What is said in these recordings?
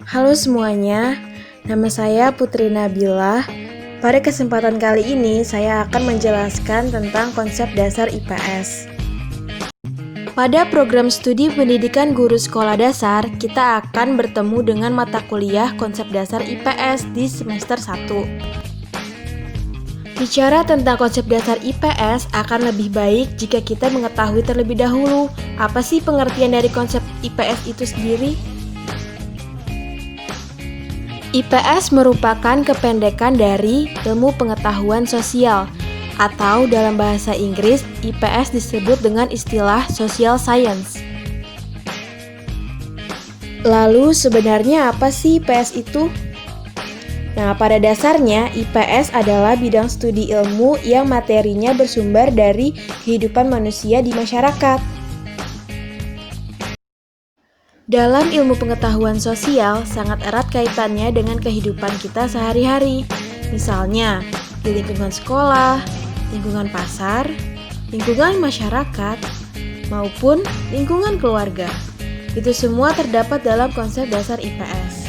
Halo semuanya, nama saya Putri Nabilah. Pada kesempatan kali ini, saya akan menjelaskan tentang konsep dasar IPS. Pada program studi pendidikan guru sekolah dasar, kita akan bertemu dengan mata kuliah konsep dasar IPS di semester 1. Bicara tentang konsep dasar IPS akan lebih baik jika kita mengetahui terlebih dahulu apa sih pengertian dari konsep IPS itu sendiri. IPS merupakan kependekan dari Ilmu Pengetahuan Sosial, atau dalam bahasa Inggris, IPS disebut dengan istilah Social Science. Lalu sebenarnya apa sih IPS itu? Nah, pada dasarnya IPS adalah bidang studi ilmu yang materinya bersumber dari kehidupan manusia di masyarakat. Dalam ilmu pengetahuan sosial, sangat erat kaitannya dengan kehidupan kita sehari-hari. Misalnya, di lingkungan sekolah, lingkungan pasar, lingkungan masyarakat, maupun lingkungan keluarga. Itu semua terdapat dalam konsep dasar IPS.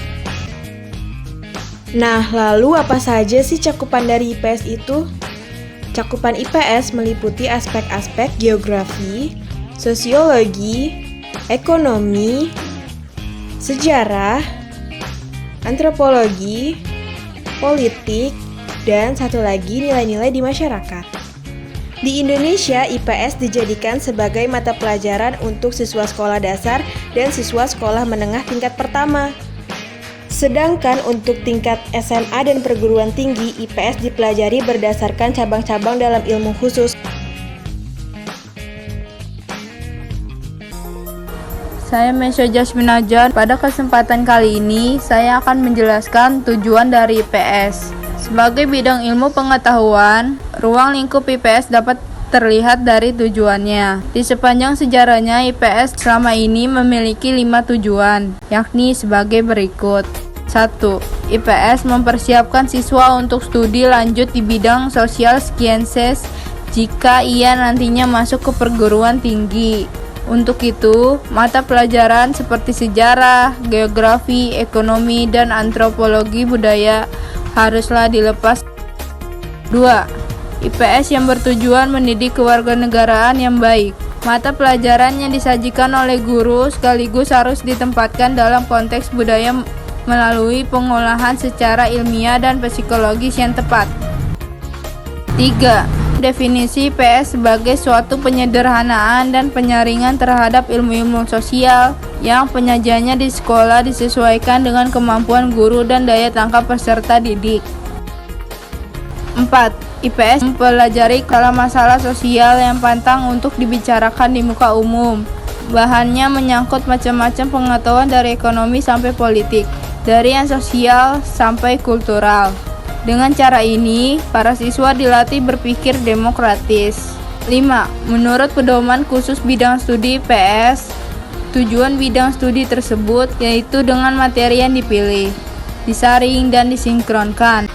Nah, lalu apa saja sih cakupan dari IPS itu? Cakupan IPS meliputi aspek-aspek geografi, sosiologi, ekonomi, sejarah, antropologi, politik, dan satu lagi nilai-nilai di masyarakat. Di Indonesia, IPS dijadikan sebagai mata pelajaran untuk siswa sekolah dasar dan siswa sekolah menengah tingkat pertama. Sedangkan untuk tingkat SMA dan perguruan tinggi, IPS dipelajari berdasarkan cabang-cabang dalam ilmu khusus. Saya Mesya Jasmine Najan. Pada kesempatan kali ini, saya akan menjelaskan tujuan dari IPS. Sebagai bidang ilmu pengetahuan, ruang lingkup IPS dapat terlihat dari tujuannya. Di sepanjang sejarahnya, IPS selama ini memiliki 5 tujuan, yakni sebagai berikut. 1. IPS mempersiapkan siswa untuk studi lanjut di bidang social sciences jika ia nantinya masuk ke perguruan tinggi. Untuk itu, mata pelajaran seperti sejarah, geografi, ekonomi, dan antropologi budaya haruslah dilepas. 2. IPS yang bertujuan mendidik kewarganegaraan yang baik. Mata pelajaran yang disajikan oleh guru sekaligus harus ditempatkan dalam konteks budaya melalui pengolahan secara ilmiah dan psikologis yang tepat. 3. Definisi IPS sebagai suatu penyederhanaan dan penyaringan terhadap ilmu-ilmu sosial yang penyajiannya di sekolah disesuaikan dengan kemampuan guru dan daya tangkap peserta didik. 4. IPS mempelajari masalah sosial yang pantang untuk dibicarakan di muka umum. Bahannya menyangkut macam-macam pengetahuan dari ekonomi sampai politik, dari yang sosial sampai kultural. Dengan cara ini, para siswa dilatih berpikir demokratis. 5. Menurut pedoman khusus bidang studi IPS, tujuan bidang studi tersebut yaitu dengan materi yang dipilih, disaring dan disinkronkan.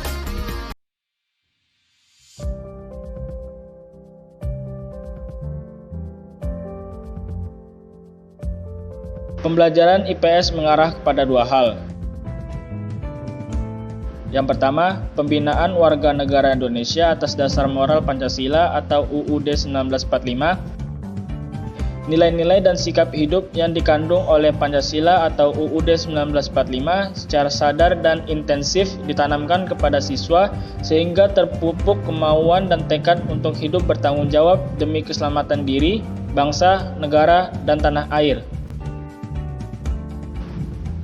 Pembelajaran IPS mengarah kepada dua hal. Yang pertama, pembinaan warga negara Indonesia atas dasar moral Pancasila atau UUD 1945. Nilai-nilai dan sikap hidup yang dikandung oleh Pancasila atau UUD 1945 secara sadar dan intensif ditanamkan kepada siswa sehingga terpupuk kemauan dan tekad untuk hidup bertanggung jawab demi keselamatan diri, bangsa, negara, dan tanah air.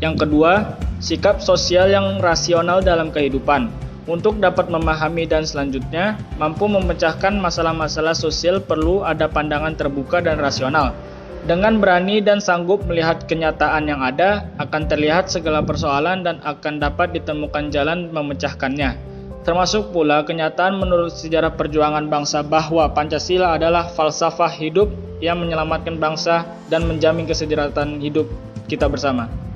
Yang kedua, sikap sosial yang rasional dalam kehidupan. Untuk dapat memahami dan selanjutnya mampu memecahkan masalah-masalah sosial perlu ada pandangan terbuka dan rasional. Dengan berani dan sanggup melihat kenyataan yang ada, akan terlihat segala persoalan dan akan dapat ditemukan jalan memecahkannya. Termasuk pula kenyataan menurut sejarah perjuangan bangsa bahwa Pancasila adalah falsafah hidup yang menyelamatkan bangsa dan menjamin kesejahteraan hidup kita bersama.